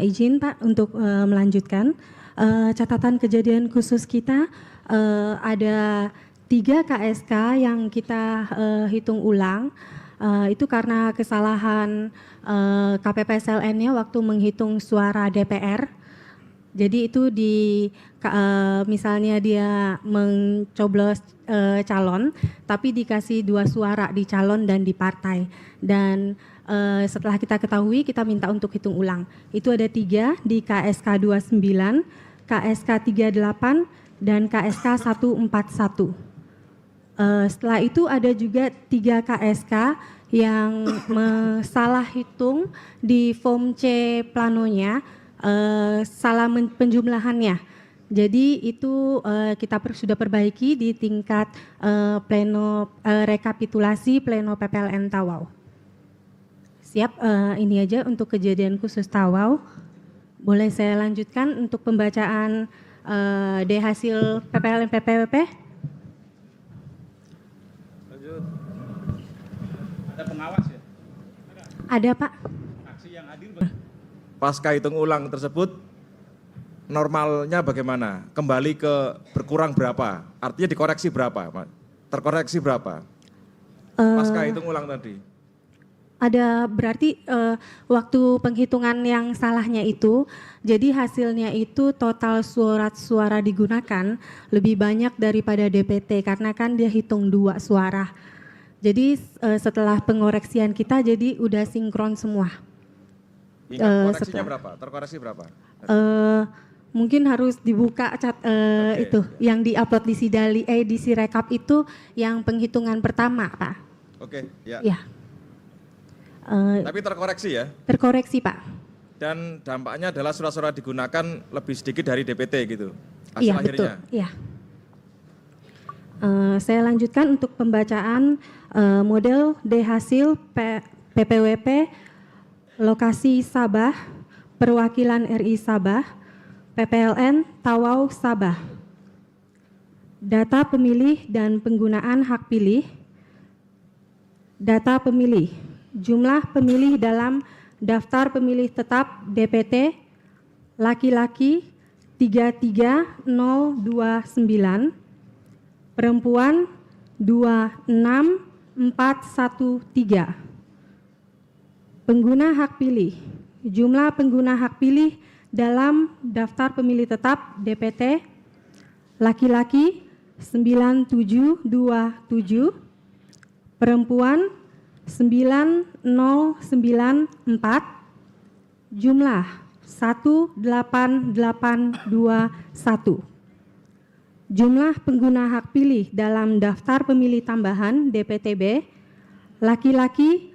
Izin Pak untuk melanjutkan. Catatan kejadian khusus kita ada 3 KSK yang kita hitung ulang. Itu karena kesalahan KPPSLN-nya waktu menghitung suara DPR. Jadi itu misalnya dia mencoblos calon, tapi dikasih 2 suara di calon dan di partai. Dan setelah kita ketahui, kita minta untuk hitung ulang. Itu ada 3 di KSK 29, KSK 38, dan KSK 141. Setelah itu ada juga 3 KSK yang salah hitung di form C planonya, salah penjumlahannya. Jadi itu kita sudah perbaiki di tingkat pleno rekapitulasi pleno PPLN Tawau. Siap, ini aja untuk kejadian khusus Tawau. Boleh saya lanjutkan untuk pembacaan hasil PPLN PPWP? Lanjut. Ada pengawas ya? Ada Pak. Saksi yang hadir pasca hitung ulang tersebut normalnya bagaimana? Kembali ke berkurang berapa? Artinya dikoreksi berapa? Terkoreksi berapa? Pasca hitung ulang tadi. Ada berarti waktu penghitungan yang salahnya itu, jadi hasilnya itu total surat suara digunakan lebih banyak daripada DPT karena kan dia hitung 2 suara. Jadi setelah pengoreksian kita jadi udah sinkron semua. Ingat koreksinya berapa? Terkoreksi berapa? Mungkin harus dibuka itu yang diupload di di Sirekap itu yang penghitungan pertama Pak. Oke, ya. Ya. Tapi terkoreksi ya? Terkoreksi Pak. Dan dampaknya adalah surat-surat digunakan lebih sedikit dari DPT gitu? Hasil Iya akhirnya. betul, iya. Saya lanjutkan untuk pembacaan model hasil PPWP lokasi Sabah, perwakilan RI Sabah, PPLN Tawau Sabah. Data pemilih dan penggunaan hak pilih. Data pemilih. Jumlah pemilih dalam daftar pemilih tetap DPT laki-laki 33029, perempuan 26413. Pengguna hak pilih. Jumlah pengguna hak pilih dalam daftar pemilih tetap DPT laki-laki 9727, perempuan 9094, jumlah 18821. Jumlah pengguna hak pilih dalam daftar pemilih tambahan DPTB laki-laki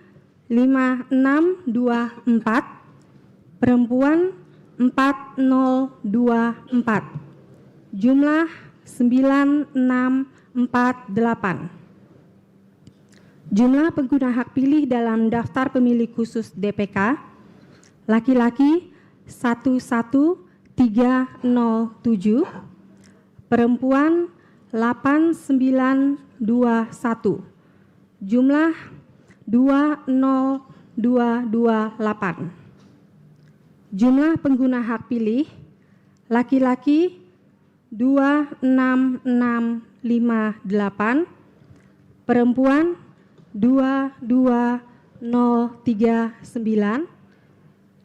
5624, perempuan 4024, jumlah 9648. Jumlah pengguna hak pilih dalam daftar pemilih khusus DPK laki-laki 11307, perempuan 8921, jumlah 20228. Jumlah pengguna hak pilih laki-laki 26658, perempuan 22039,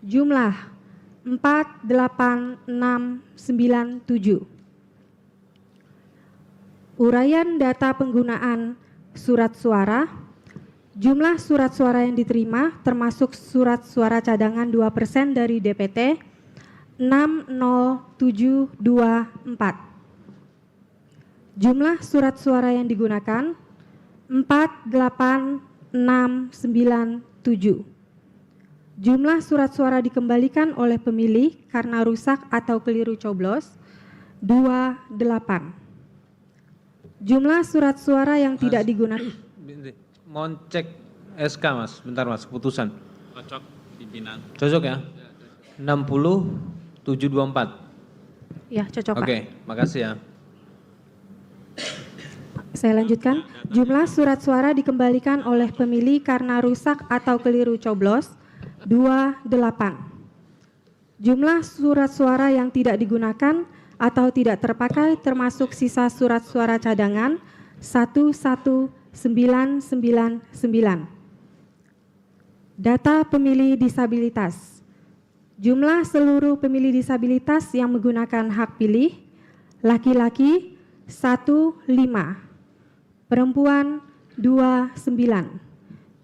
jumlah 48697. Uraian data penggunaan surat suara. Jumlah surat suara yang diterima termasuk surat suara cadangan 2% dari DPT 60724. Jumlah surat suara yang digunakan 48697. Jumlah surat suara dikembalikan oleh pemilih karena rusak atau keliru coblos 28. Jumlah surat suara yang tidak digunakan. Mohon cek SK Mas, bentar Mas, keputusan. Cocok pimpinan. Cocok ya? 60724. Ya, cocok Pak. Oke, makasih ya. Saya lanjutkan. Jumlah surat suara dikembalikan oleh pemilih karena rusak atau keliru coblos 28. Jumlah surat suara yang tidak digunakan atau tidak terpakai termasuk sisa surat suara cadangan 11999. Data pemilih disabilitas. Jumlah seluruh pemilih disabilitas yang menggunakan hak pilih: laki-laki 15, perempuan 29,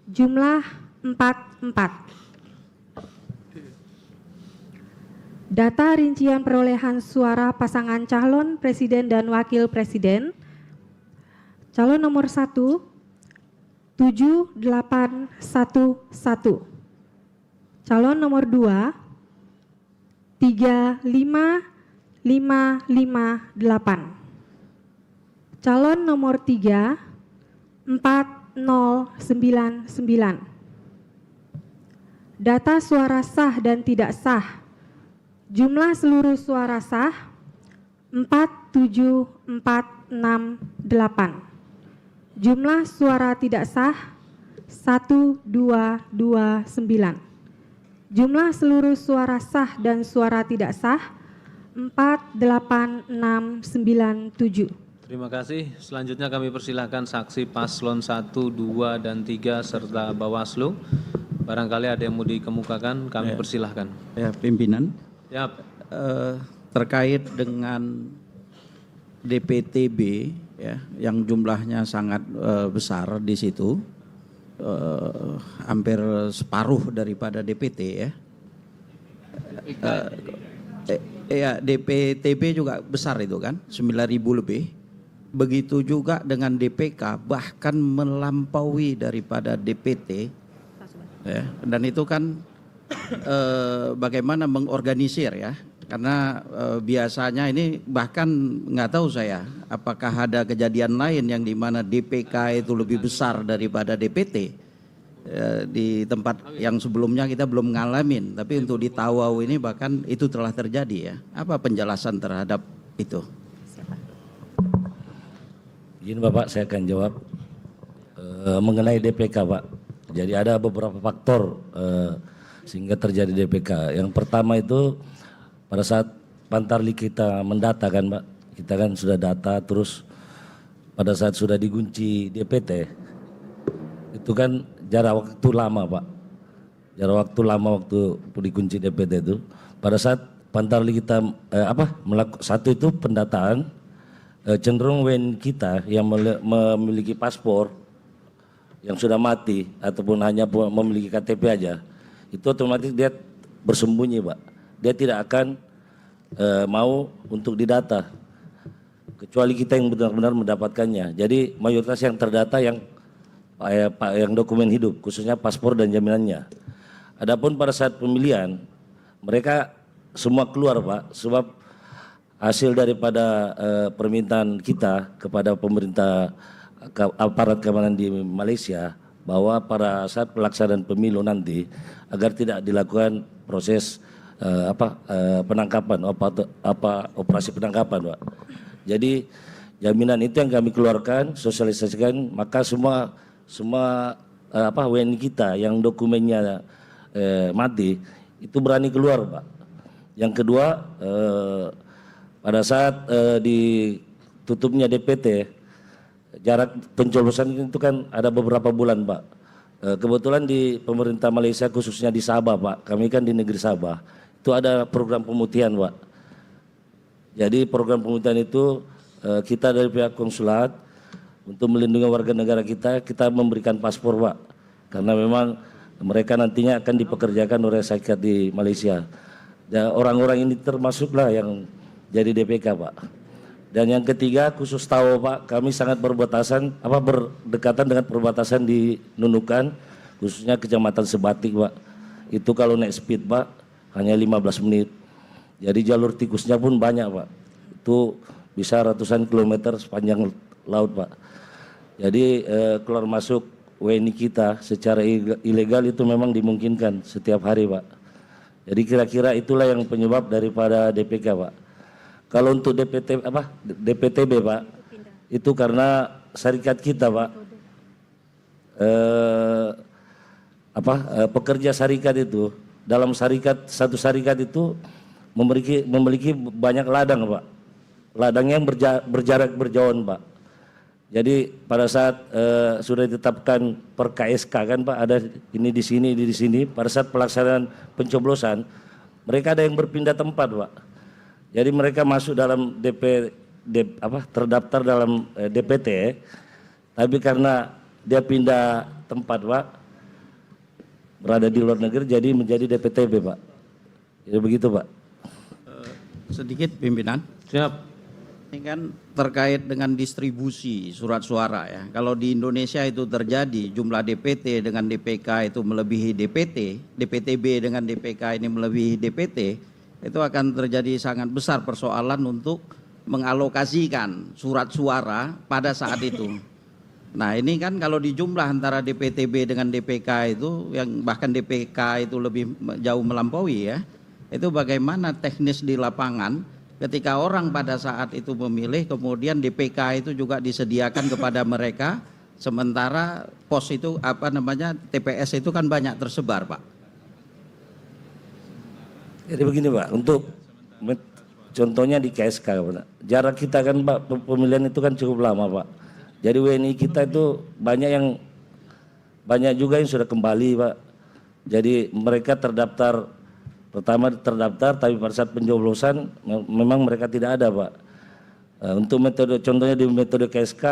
jumlah 44. Data rincian perolehan suara pasangan calon presiden dan wakil presiden. Calon nomor 1 7811. Calon nomor 2 35558. Calon nomor 3 4099. Data suara sah dan tidak sah. Jumlah seluruh suara sah 47468. Jumlah suara tidak sah 1229. Jumlah seluruh suara sah dan suara tidak sah 48697. Terima kasih. Selanjutnya kami persilahkan saksi paslon 1, 2, dan 3 serta Bawaslu. Barangkali ada yang mau dikemukakan, kami persilahkan. Ya, pimpinan. Ya, Terkait dengan DPTB ya, yang jumlahnya sangat besar di situ, hampir separuh daripada DPT ya. Ya, DPTB juga besar itu kan, 9.000 lebih. Begitu juga dengan DPK, bahkan melampaui daripada DPT. Ya, dan itu kan bagaimana mengorganisir ya, karena biasanya ini bahkan nggak tahu saya apakah ada kejadian lain yang dimana DPK itu lebih besar daripada DPT di tempat yang sebelumnya kita belum ngalamin, tapi untuk di Tawau ini bahkan itu telah terjadi ya. Apa penjelasan terhadap itu? Izin Bapak, saya akan jawab mengenai DPK Pak. Jadi ada beberapa faktor sehingga terjadi DPK. Yang pertama itu pada saat Pantarli kita mendata kan Pak, kita kan sudah data, terus pada saat sudah dikunci DPT, itu kan jarak waktu lama Pak. Jarak waktu lama waktu dikunci DPT itu. Pada saat Pantarli kita satu itu pendataan, cenderung WNI kita yang memiliki paspor yang sudah mati ataupun hanya memiliki KTP aja, itu otomatis dia bersembunyi Pak. Dia tidak akan mau untuk didata kecuali kita yang benar-benar mendapatkannya. Jadi mayoritas yang terdata yang dokumen hidup, khususnya paspor dan jaminannya. Adapun pada saat pemilihan mereka semua keluar Pak, sebab hasil daripada permintaan kita kepada pemerintah aparat keamanan di Malaysia bahwa pada saat pelaksanaan pemilu nanti agar tidak dilakukan proses penangkapan, operasi penangkapan Pak. Jadi jaminan itu yang kami keluarkan, sosialisasikan, maka semua WNI kita yang dokumennya mati itu berani keluar Pak. Yang kedua, pada saat ditutupnya DPT, jarak pencoblosan itu kan ada beberapa bulan Pak. Kebetulan di pemerintah Malaysia khususnya di Sabah Pak, kami kan di negeri Sabah, itu ada program pemutihan Pak. Jadi program pemutihan itu kita dari pihak konsulat untuk melindungi warga negara kita memberikan paspor Pak. Karena memang mereka nantinya akan dipekerjakan oleh syarikat di Malaysia. Dan orang-orang ini termasuklah yang jadi DPK Pak. Dan yang ketiga khusus Tawau Pak, kami sangat berdekatan dengan perbatasan di Nunukan, khususnya Kecamatan Sebatik Pak. Itu kalau naik speed Pak hanya 15 menit. Jadi jalur tikusnya pun banyak Pak. Itu bisa ratusan kilometer sepanjang laut Pak. Jadi keluar masuk WNI kita secara ilegal itu memang dimungkinkan setiap hari Pak. Jadi kira-kira itulah yang penyebab daripada DPK Pak. Kalau untuk DPTB Pak, itu karena syarikat kita Pak, pekerja syarikat itu dalam satu syarikat itu memiliki banyak ladang, Pak. Ladang yang berjarak berjauhan, Pak. Jadi pada saat sudah ditetapkan per KSK kan Pak, ada ini di sini, pada saat pelaksanaan pencoblosan mereka ada yang berpindah tempat, Pak. Jadi mereka masuk dalam terdaftar dalam DPT, tapi karena dia pindah tempat, Pak, berada di luar negeri jadi menjadi DPTB, Pak. Jadi begitu, Pak. Sedikit pimpinan. Siap. Ini kan terkait dengan distribusi surat suara ya. Kalau di Indonesia itu terjadi jumlah DPT dengan DPK itu melebihi DPT, DPTB dengan DPK ini melebihi DPT, itu akan terjadi sangat besar persoalan untuk mengalokasikan surat suara pada saat itu. Nah ini kan kalau di jumlah antara DPTB dengan DPK itu, yang bahkan DPK itu lebih jauh melampaui ya, itu bagaimana teknis di lapangan ketika orang pada saat itu memilih, kemudian DPK itu juga disediakan kepada mereka, sementara pos itu TPS itu kan banyak tersebar, Pak. Jadi begini, Pak, untuk contohnya di KSK, Pak. Jarak kita kan, Pak, pemilihan itu kan cukup lama, Pak. Jadi WNI kita itu banyak juga yang sudah kembali, Pak. Jadi mereka pertama terdaftar, tapi pada saat pencoblosan memang mereka tidak ada, Pak. Untuk contohnya di metode KSK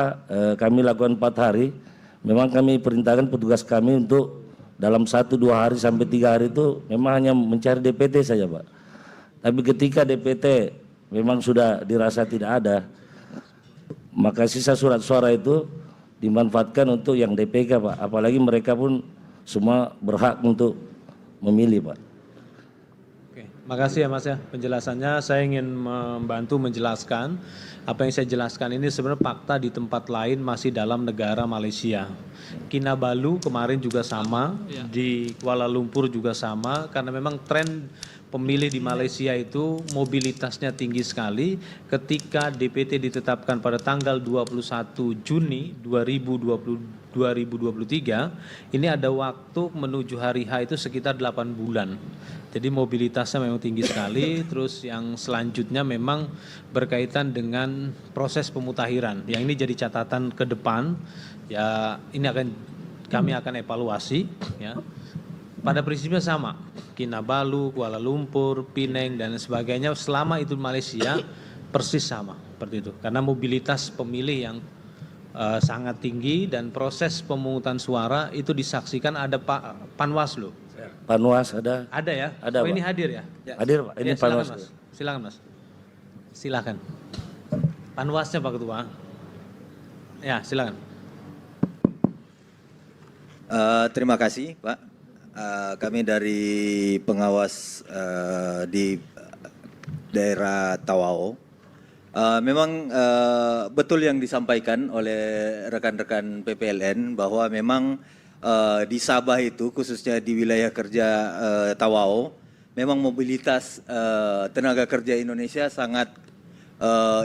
kami lakukan 4 hari. Memang kami perintahkan petugas kami untuk dalam 1-2 hari sampai 3 hari itu memang hanya mencari DPT saja, Pak. Tapi ketika DPT memang sudah dirasa tidak ada, maka sisa surat suara itu dimanfaatkan untuk yang DPK, Pak. Apalagi mereka pun semua berhak untuk memilih, Pak. Makasih ya Mas ya penjelasannya. Saya ingin membantu menjelaskan apa yang saya jelaskan ini sebenarnya fakta di tempat lain masih dalam negara Malaysia. Kinabalu kemarin juga sama, di Kuala Lumpur juga sama, karena memang tren pemilih di Malaysia itu mobilitasnya tinggi sekali. Ketika DPT ditetapkan pada tanggal 21 Juni 2023, ini ada waktu menuju hari H itu sekitar 8 bulan. Jadi mobilitasnya memang tinggi sekali. Terus yang selanjutnya memang berkaitan dengan proses pemutahiran. Yang ini jadi catatan ke depan. Ya, ini kami akan evaluasi. Ya, pada prinsipnya sama. Kinabalu, Kuala Lumpur, Penang dan sebagainya. Selama itu Malaysia persis sama seperti itu. Karena mobilitas pemilih yang sangat tinggi dan proses pemungutan suara itu disaksikan ada Pak Panwaslu. Panwas ada? Ada ya? Ada, oh, ini Pak. hadir ya? Hadir, Pak. Ini ya, Panwas. Silakan Mas. Silakan. Panwasnya Pak Ketua. Ya, silakan. Terima kasih Pak. Kami dari pengawas di daerah Tawau. Memang betul yang disampaikan oleh rekan-rekan PPLN bahwa memang di Sabah itu khususnya di wilayah kerja Tawau, memang mobilitas tenaga kerja Indonesia sangat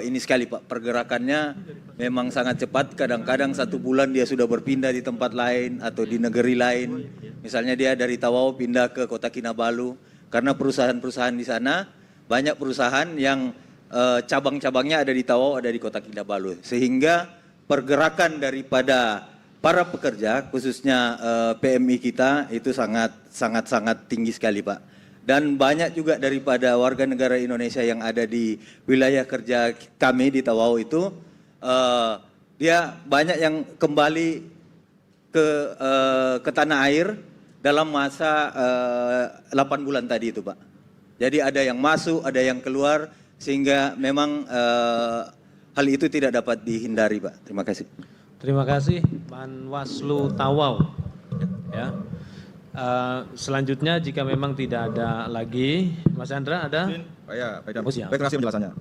ini sekali Pak, pergerakannya memang sangat cepat. Kadang-kadang 1 bulan dia sudah berpindah di tempat lain atau di negeri lain. Misalnya dia dari Tawau pindah ke Kota Kinabalu, karena perusahaan-perusahaan di sana banyak perusahaan yang cabang-cabangnya ada di Tawau, ada di Kota Kinabalu, sehingga pergerakan daripada para pekerja khususnya PMI kita itu sangat tinggi sekali Pak. Dan banyak juga daripada warga negara Indonesia yang ada di wilayah kerja kami di Tawau itu, dia banyak yang kembali ke tanah air dalam masa 8 bulan tadi itu Pak. Jadi ada yang masuk, ada yang keluar, sehingga memang hal itu tidak dapat dihindari Pak. Terima kasih. Terima kasih Panwaslu Tawau. Ya. Selanjutnya jika memang tidak ada lagi, Mas Andra ada? Ya, baik, Oh, siap. baik, terima kasih penjelasannya.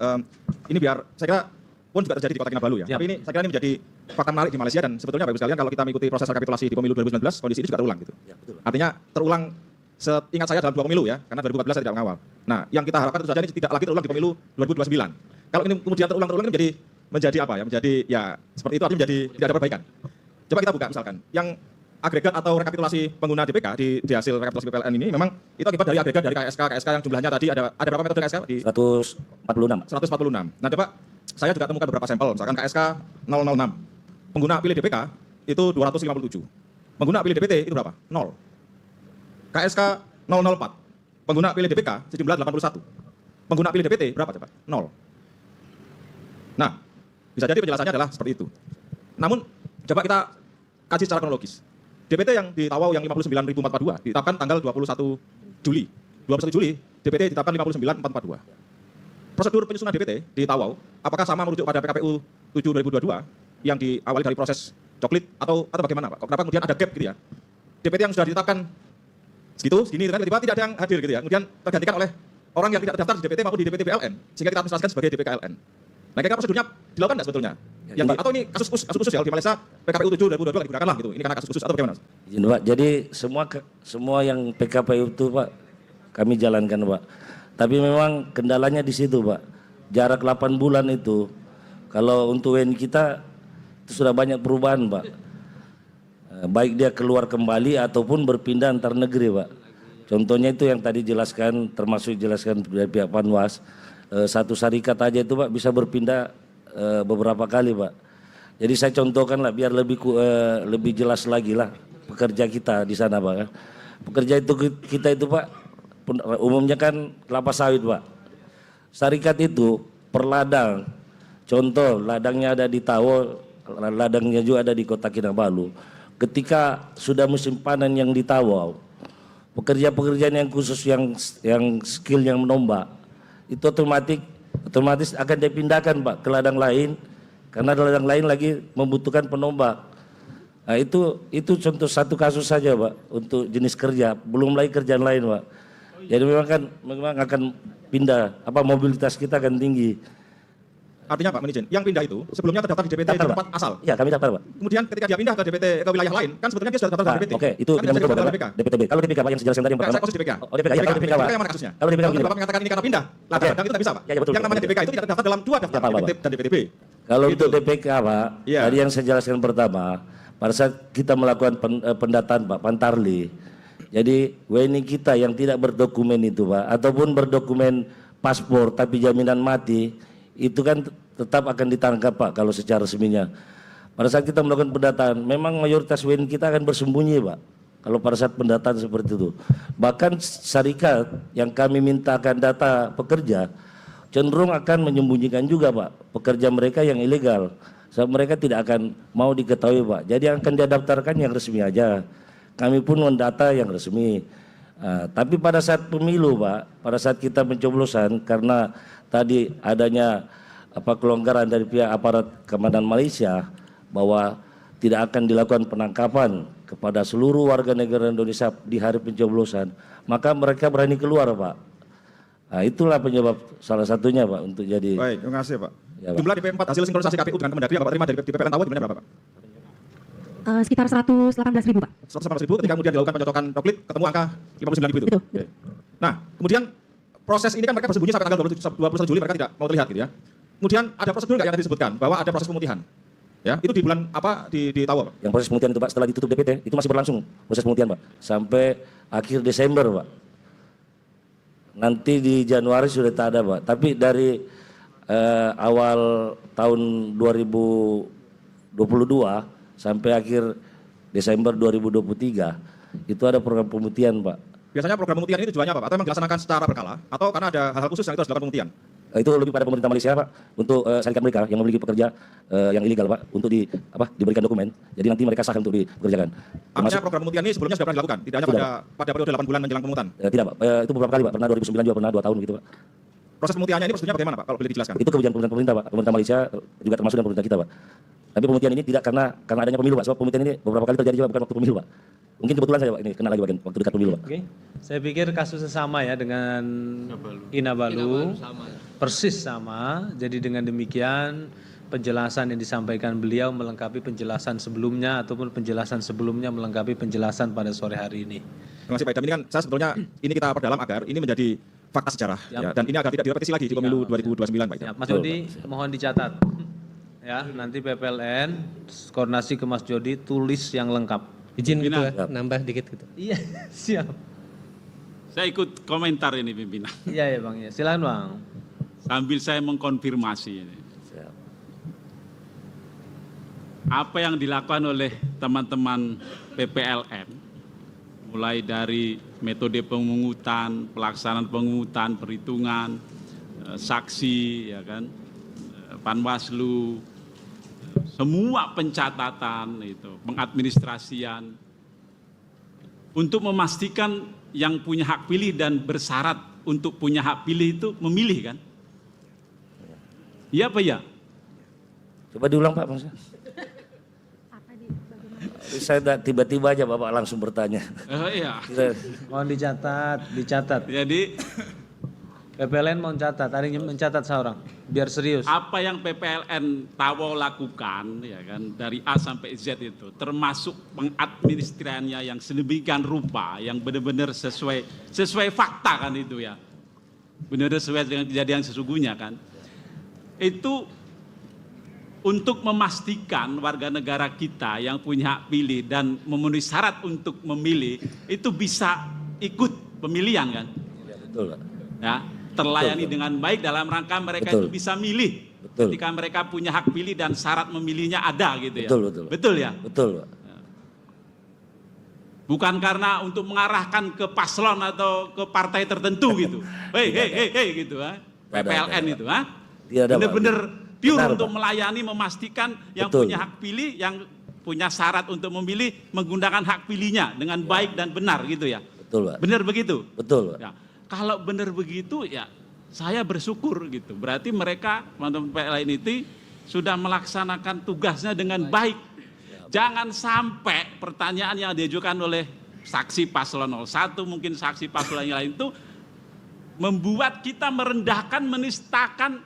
Ini biar saya kira pun juga terjadi di Kota Kinabalu ya. Siap. Tapi ini saya kira ini menjadi fakta menarik di Malaysia, dan sebetulnya Bapak Ibu sekalian kalau kita mengikuti proses rekapitulasi di pemilu 2019, kondisi ini juga terulang gitu. Ya, betul. Artinya terulang seingat saya dalam 2 pemilu ya, karena 2014 saya tidak mengawal. Nah, yang kita harapkan itu saja ini tidak lagi terulang di pemilu 2029. Kalau ini kemudian terulang ini menjadi apa ya? Menjadi ya seperti itu, artinya menjadi tidak ada perbaikan. Coba kita buka misalkan yang agregat atau rekapitulasi pengguna DPK di hasil rekapitulasi PPLN ini memang itu akibat dari agregat dari KSK yang jumlahnya tadi ada berapa metode KSK di 146. 146. Nah, Pak, saya juga temukan beberapa sampel, misalkan KSK 006. Pengguna pilih DPK itu 257. Pengguna pilih DPT itu berapa? 0. KSK 004. Pengguna pilih DPK sejumlah 81. Pengguna pilih DPT berapa coba? 0. Nah, bisa jadi penjelasannya adalah seperti itu. Namun, coba kita kaji secara kronologis. DPT yang di Tawau yang 59.442 ditetapkan tanggal 21 Juli. 21 Juli, DPT ditetapkan 59.442. Prosedur penyusunan DPT di Tawau, apakah sama merujuk pada PKPU 7 2022 yang diawali dari proses coklit atau bagaimana, Pak? Kenapa kemudian ada gap gitu ya? DPT yang sudah ditetapkan segitu, segini kan tiba-tiba tidak ada yang hadir gitu ya. Kemudian tergantikan oleh orang yang tidak terdaftar di DPT maupun di DPT PLN sehingga kita administrasikan sebagai DPKLN. Nah, kira-kira prosedurnya dilakukan nggak sebetulnya? Atau ini kasus khusus ya di Malaysia PKPU 7 2022 digunakan lah gitu. Ini karena kasus khusus atau bagaimana? Izin Pak, jadi semua yang PKPU itu Pak kami jalankan Pak. Tapi memang kendalanya di situ Pak. Jarak 8 bulan itu kalau untuk WNI kita itu sudah banyak perubahan Pak. Baik dia keluar kembali ataupun berpindah antar negeri Pak. Contohnya itu yang tadi jelaskan, termasuk jelaskan dari pihak Panwas, satu syarikat aja itu Pak bisa berpindah beberapa kali Pak. Jadi saya contohkan lah biar lebih jelas lagi lah pekerja kita di sana Pak. Pekerja itu kita itu Pak umumnya kan kelapa sawit Pak. Syarikat itu per ladang, contoh ladangnya ada di Tawau, ladangnya juga ada di Kota Kinabalu. Ketika sudah musim panen yang di Tawau, pekerja-pekerjaan yang khusus yang skill yang menombak itu otomatis akan dipindahkan Pak ke ladang lain karena ladang lain lagi membutuhkan penombak. Nah, itu contoh satu kasus saja Pak untuk jenis kerja, belum lagi kerjaan lain Pak. Jadi memang akan pindah, mobilitas kita akan tinggi. Artinya Pak Manajen, yang pindah itu sebelumnya terdaftar di DPT di tempat asal. Iya, kami daftar Pak. Kemudian ketika dia pindah ke DPT ke wilayah lain, kan sebetulnya dia sudah terdaftar di DPT. Oke, itu kan kita mencoba terdaftar DPK. DPTB. Kalau DPK Pak yang saya jelaskan tadi yang pertama. Saya khusus DPK. Oh, DPK. Ya, kalau DPK Pak. yang mana kasusnya? Kalau DPK Kalau begini, Bapak mengatakan ini karena pindah, ladang itu tidak bisa Pak. Ya, betul. Yang namanya DPK itu tidak terdaftar dalam dua daftar, DPT dan DPTB. Kalau untuk DPK Pak, Iya. tadi yang saya jelaskan pertama, pada saat kita melakukan pendataan Pak, Pantarli, jadi WNI kita yang tidak berdokumen itu Pak, ataupun berdokumen paspor tapi jaminan mati, itu kan tetap akan ditangkap Pak kalau secara resminya. Pada saat kita melakukan pendataan, memang mayoritas WNI kita akan bersembunyi Pak, kalau pada saat pendataan seperti itu. Bahkan syarikat yang kami mintakan data pekerja, cenderung akan menyembunyikan juga Pak pekerja mereka yang ilegal. Sebab mereka tidak akan mau diketahui Pak. Jadi yang akan diadaptarkan yang resmi aja. Kami pun mendata yang resmi. Tapi pada saat pemilu Pak, pada saat kita pencoblosan karena tadi adanya kelonggaran dari pihak aparat keamanan Malaysia bahwa tidak akan dilakukan penangkapan kepada seluruh warga negara Indonesia di hari pencoblosan, maka mereka berani keluar Pak. Nah, itulah penyebab salah satunya Pak untuk jadi. Baik, terima kasih Pak. Ya, Pak. Jumlah DP4 hasil sinkronisasi KPU dengan Kemendagri yang Bapak terima dari DPPLN Tawau jumlahnya berapa Pak? Sekitar 118.000 Pak. 118.000 ketika kemudian dilakukan pencocokan coklit ketemu angka 59.000 itu. Betul. Oke. Nah, kemudian proses ini kan mereka bersembunyi sampai tanggal 21 Juli mereka tidak mau terlihat gitu ya. Kemudian ada prosedur nggak yang tadi disebutkan bahwa ada proses pemutihan? Ya, itu di bulan apa di Tawau Pak? Yang proses pemutihan itu Pak setelah ditutup DPT itu masih berlangsung proses pemutihan Pak sampai akhir Desember Pak. Nanti di Januari sudah tak ada Pak. Tapi dari awal tahun 2022 sampai akhir Desember 2023 itu ada program pemutihan Pak. Biasanya program pemutihan ini tujuannya apa Pak? Atau memang dilaksanakan secara berkala atau karena ada hal-hal khusus yang itu harus dilakukan pemutihan? Itu lebih pada pemerintah Malaysia Pak untuk syarikat mereka yang memiliki pekerja yang ilegal Pak untuk diberikan dokumen. Jadi nanti mereka sah untuk dipekerjakan. Artinya program pemutihan ini sebelumnya sudah pernah dilakukan, tidak hanya pada periode 8 bulan menjelang pemungutan. Tidak Pak, itu beberapa kali Pak, pernah 2009 juga pernah 2 tahun gitu Pak. Proses pemutihannya ini prosedurnya bagaimana Pak kalau boleh dijelaskan? Itu kebijakan pemerintah Pak, pemerintah Malaysia juga termasuk dan pemerintah kita Pak. Tapi pemutihan ini tidak karena adanya pemilu Pak, sebab pemutihan ini beberapa kali terjadi juga bukan waktu pemilu Pak. Mungkin kebetulan saya Pak ini kena lagi bagian waktu dekat pemilu Pak. Oke, saya pikir kasusnya sama ya dengan Kinabalu, persis sama. Jadi dengan demikian penjelasan yang disampaikan beliau melengkapi penjelasan sebelumnya ataupun penjelasan sebelumnya melengkapi penjelasan pada sore hari ini. Terima kasih Pak Idam. Ini kan saya sebetulnya ini kita perdalam agar ini menjadi fakta sejarah ya, dan ini agar tidak direpetisi lagi di pemilu 2029 Pak Idam. Ya, Mas Jody mohon dicatat. Ya, nanti PPLN koordinasi ke Mas Jody tulis yang lengkap. Izin Pimpinan. Ketua, nambah dikit gitu. Iya, siap. Saya ikut komentar ini pimpinan. Iya ya Bang, ya. Silakan Bang. Sambil saya mengkonfirmasi ini. Siap. Apa yang dilakukan oleh teman-teman PPLN, mulai dari metode pemungutan, pelaksanaan pemungutan, perhitungan, saksi, ya kan, Panwaslu, semua pencatatan itu, pengadministrasian, untuk memastikan yang punya hak pilih dan bersyarat untuk punya hak pilih itu memilih kan? Iya apa ya? Coba diulang Pak maksudnya. Saya tiba-tiba aja Bapak langsung bertanya. Iya. Mohon dicatat. Jadi PPLN mau catat, ada yang mencatat seorang, biar serius. apa yang PPLN Tawau lakukan ya kan dari A sampai Z itu termasuk pengadministrasiannya yang sedemikian rupa yang benar-benar sesuai fakta kan itu ya. Benar-benar sesuai dengan kejadian sesungguhnya kan. Itu untuk memastikan warga negara kita yang punya hak pilih dan memenuhi syarat untuk memilih itu bisa ikut pemilihan kan. Ya, betul Pak. Ya, terlayani Betul. dengan baik dalam rangka mereka Betul. itu bisa milih. Betul. Ketika mereka punya hak pilih dan syarat memilihnya ada gitu ya. Betul, betul. Betul ya? Betul Pak. Bukan karena untuk mengarahkan ke paslon atau ke partai tertentu gitu. Hei gitu ha. PPLN itu ha. Tidak ada, Pak. Benar-benar pure Benar, untuk Pak. melayani, memastikan yang Betul. punya hak pilih, yang punya syarat untuk memilih menggunakan hak pilihnya dengan baik dan benar gitu ya. Betul Pak. Benar begitu? Betul Pak. Ya, kalau benar begitu ya saya bersyukur gitu. Berarti mereka teman-teman PPLN itu sudah melaksanakan tugasnya dengan baik. Jangan sampai pertanyaan yang diajukan oleh saksi paslon 01 mungkin saksi paslon yang lain itu membuat kita merendahkan, menistakan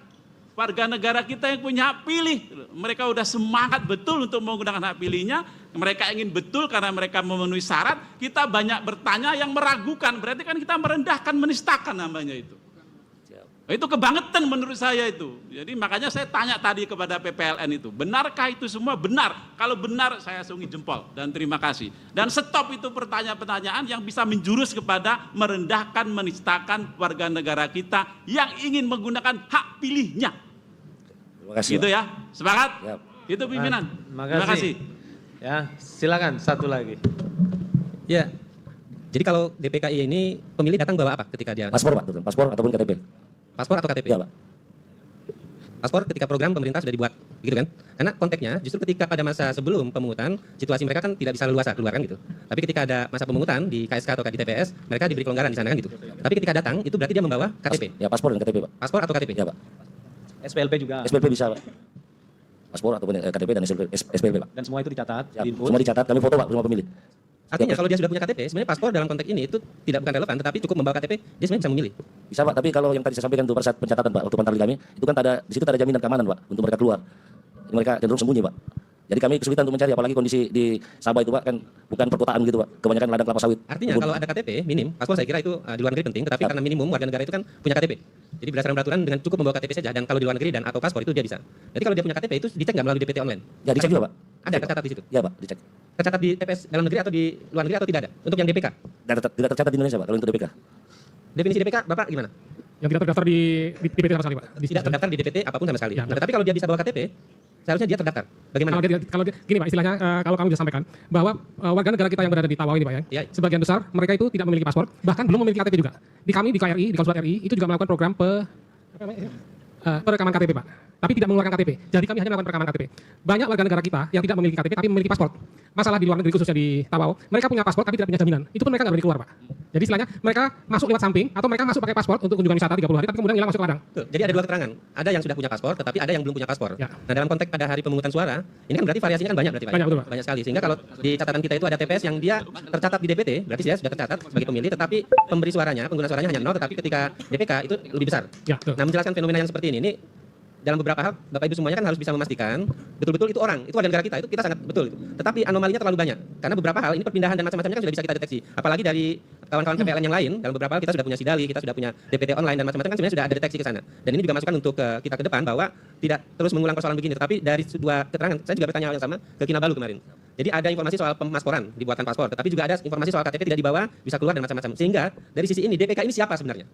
warga negara kita yang punya hak pilih. Mereka udah semangat betul untuk menggunakan hak pilihnya. Mereka ingin betul karena mereka memenuhi syarat. Kita banyak bertanya yang meragukan. Berarti kan kita merendahkan, menistakan namanya itu. Itu kebangetan menurut saya itu. Jadi makanya saya tanya tadi kepada PPLN itu. Benarkah itu semua? Benar. Kalau benar saya sungi jempol dan terima kasih. Dan stop itu pertanyaan-pertanyaan yang bisa menjurus kepada merendahkan, menistakan warga negara kita yang ingin menggunakan hak pilihnya. Terima kasih. Gitu Pak. ya. Semangat. Siap. Itu pimpinan. Terima kasih. Ya, silakan satu lagi. Ya. Jadi kalau DPKI ini pemilih datang bawa apa ketika dia Paspor Pak, betul. Paspor ataupun KTP. paspor atau KTP? Iya Pak. Paspor ketika program pemerintah sudah dibuat, gitu kan? Karena konteksnya justru ketika pada masa sebelum pemungutan, situasi mereka kan tidak bisa leluasa keluar kan gitu. Tapi ketika ada masa pemungutan di KSK atau di TPS, mereka diberi kelonggaran di sana kan gitu. Tapi ketika datang itu berarti dia membawa KTP. Ya paspor dan KTP Pak. Paspor atau KTP? Ya Pak. SPLP juga. SPLP bisa Pak. Paspor ataupun KTP dan SPLP Pak. Dan semua itu dicatat, Siap. diinput. Semua dicatat, kami foto Pak semua pemilih. Artinya kalau dia sudah punya KTP, sebenarnya paspor dalam konteks ini itu bukan relevan, tetapi cukup membawa KTP, dia sebenarnya bisa memilih. Bisa Pak, tapi kalau yang tadi saya sampaikan itu pada saat pencatatan Pak, waktu pantarli kami, itu kan di situ ada jaminan keamanan Pak, untuk mereka keluar. Mereka cenderung sembunyi Pak. Jadi kami kesulitan untuk mencari, apalagi kondisi di Sabah itu Pak, kan bukan perkotaan gitu Pak, kebanyakan ladang kelapa sawit. Artinya kalau ada KTP, minim, paspor saya kira itu di luar negeri penting, tetapi karena minimum warga negara itu kan punya KTP. Jadi berdasarkan peraturan dengan cukup membawa KTP saja, dan kalau di luar negeri dan atau paspor itu dia bisa. Jadi kalau dia punya KTP itu dicek nggak melalui DPT online? Ya dicek juga Pak. Ada tercatat di situ. Ya Pak, dicek. Tercatat di TPS dalam negeri atau di luar negeri atau tidak ada? Untuk yang DPK. Dan tidak tercatat di Indonesia Pak, kalau untuk DPK. Definisi DPK Bapak gimana? Yang tidak terdaftar di DPT sama sekali Pak. Tidak terdaftar di DPT apapun sama sekali. Ya, Nah, tetapi kalau dia bisa bawa KTP, seharusnya dia terdaftar. Bagaimana? Kalau dia, gini Pak, istilahnya kalau kami sudah sampaikan bahwa warga negara kita yang berada di Tawau ini Pak ya, Ya. sebagian besar mereka itu tidak memiliki paspor, bahkan belum memiliki KTP juga. Di kami di KRI, di Konsulat RI itu juga melakukan program perekaman KTP Pak, tapi tidak mengeluarkan KTP. Jadi kami hanya melakukan perekaman KTP. Banyak warga negara kita yang tidak memiliki KTP tapi memiliki paspor. Masalah di luar negeri khususnya di Tawau, mereka punya paspor tapi tidak punya jaminan. Itu pun mereka nggak boleh keluar Pak. Jadi istilahnya mereka masuk lewat samping atau mereka masuk pakai paspor untuk kunjungan wisata 30 hari tapi kemudian hilang masuk ke ladang. Betul. Jadi ada dua keterangan. Ada yang sudah punya paspor, tetapi ada yang belum punya paspor. Ya. Nah, dalam konteks pada hari pemungutan suara, ini kan berarti variasinya kan banyak berarti Pak. Banyak, betul, Pak. Banyak sekali. Sehingga kalau di catatan kita itu ada TPS yang dia tercatat di DPT, berarti dia sudah tercatat sebagai pemilih, tetapi pemberi suaranya, pengguna suaranya hanya 0, tetapi ketika DPK itu lebih besar. Ya, betul. Nah, menjelaskan fenomena yang seperti ini dalam beberapa hal, Bapak Ibu semuanya kan harus bisa memastikan betul-betul itu orang, itu warga negara kita, itu kita sangat betul. Tetapi anomalinya terlalu banyak. Karena beberapa hal ini perpindahan dan macam-macamnya kan sudah bisa kita deteksi. Apalagi dari kawan-kawan PPLN yang lain, dalam beberapa hal kita sudah punya sidali, kita sudah punya DPT online dan macam-macam kan sebenarnya sudah ada deteksi ke sana. Dan ini juga masukan untuk kita ke depan bahwa tidak terus mengulang persoalan begini. Tetapi dari dua keterangan, saya juga bertanya hal yang sama ke Kinabalu kemarin. Jadi ada informasi soal pemasporan, dibuatkan paspor, tetapi juga ada informasi soal KTP tidak dibawa, bisa keluar dan macam-macam. Sehingga dari sisi ini DPK ini siapa sebenarnya?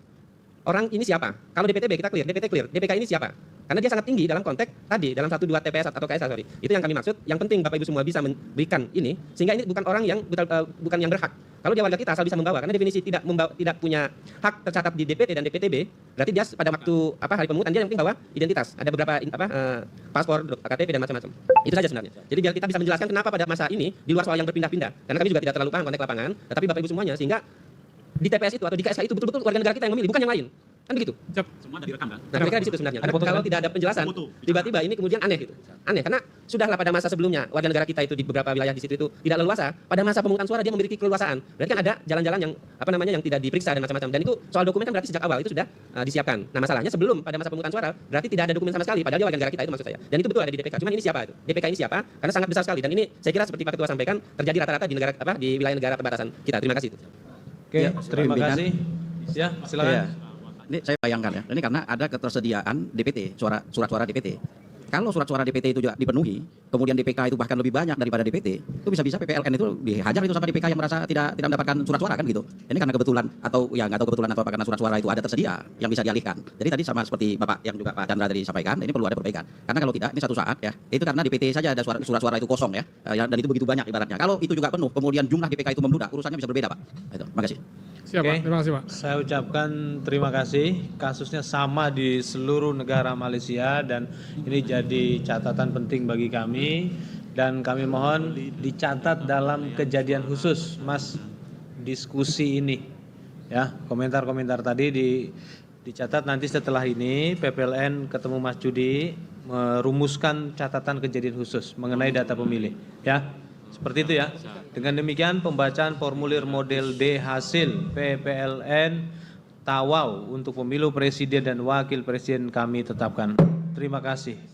Orang ini siapa? Kalau DPTB kita clear, DPT clear, DPK ini siapa? Karena dia sangat tinggi dalam konteks tadi, dalam 1-2 TPS atau KSA, sorry. Itu yang kami maksud. Yang penting Bapak Ibu semua bisa memberikan ini, sehingga ini bukan orang yang bukan yang berhak. Kalau dia warga kita asal bisa membawa, karena definisi tidak punya hak tercatat di DPT dan DPTB, berarti dia pada waktu hari pemungutan dia yang penting bawa identitas. Ada beberapa paspor, KTP dan macam-macam. Itu saja sebenarnya. Jadi biar kita bisa menjelaskan kenapa pada masa ini di luar soal yang berpindah-pindah. Karena kami juga tidak terlalu paham konteks lapangan, tetapi Bapak Ibu semuanya sehingga di TPS itu atau di KSK itu betul-betul warga negara kita yang memilih, bukan yang lain. Kan begitu? Semua ada direkam kan? Nah, kira-kira di situ sebenarnya. Karena kalau tidak ada penjelasan, tiba-tiba ini kemudian aneh gitu. Aneh karena sudahlah pada masa sebelumnya warga negara kita itu di beberapa wilayah di situ itu tidak leluasa. Pada masa pemungutan suara dia memiliki keleluasaan. Berarti kan ada jalan-jalan yang yang tidak diperiksa dan macam-macam. Dan itu soal dokumen kan berarti sejak awal itu sudah disiapkan. Nah, masalahnya sebelum pada masa pemungutan suara berarti tidak ada dokumen sama sekali padahal dia warga negara kita itu maksud saya. Dan itu betul ada di DPK. Cuman ini siapa itu? DPK ini siapa? Karena sangat besar sekali dan ini saya kira seperti Pak Ketua sampaikan terjadi rata-rata di negara di wilayah negara perbatasan kita. Terima kasih. Oke, terima kasih. Ya, silakan. Iya. Ini saya bayangkan ya, ini karena ada ketersediaan DPT, surat suara DPT. Kalau surat suara DPT itu juga dipenuhi, kemudian DPK itu bahkan lebih banyak daripada DPT, itu bisa-bisa PPLN itu dihajar itu sama DPK yang merasa tidak mendapatkan surat suara kan gitu. Ini karena kebetulan atau ya nggak tahu kebetulan atau apa karena surat suara itu ada tersedia yang bisa dialihkan. Jadi tadi sama seperti Bapak yang juga Pak Chandra tadi sampaikan, ini perlu ada perbaikan. Karena kalau tidak, ini satu saat ya, itu karena DPT saja ada surat suara itu kosong ya, dan itu begitu banyak ibaratnya. Kalau itu juga penuh, kemudian jumlah DPK itu membludak, urusannya bisa berbeda Pak. Itu, makasih. Siap, Pak. Terima kasih, Pak. Saya ucapkan terima kasih. Kasusnya sama di seluruh negara Malaysia dan ini jadi catatan penting bagi kami dan kami mohon dicatat dalam kejadian khusus, Mas, diskusi ini. Ya, komentar-komentar tadi dicatat nanti setelah ini PPLN ketemu Mas Judi merumuskan catatan kejadian khusus mengenai data pemilih. Ya. Seperti itu ya. Dengan demikian pembacaan formulir model D hasil PPLN Tawau untuk pemilu presiden dan wakil presiden kami tetapkan. Terima kasih.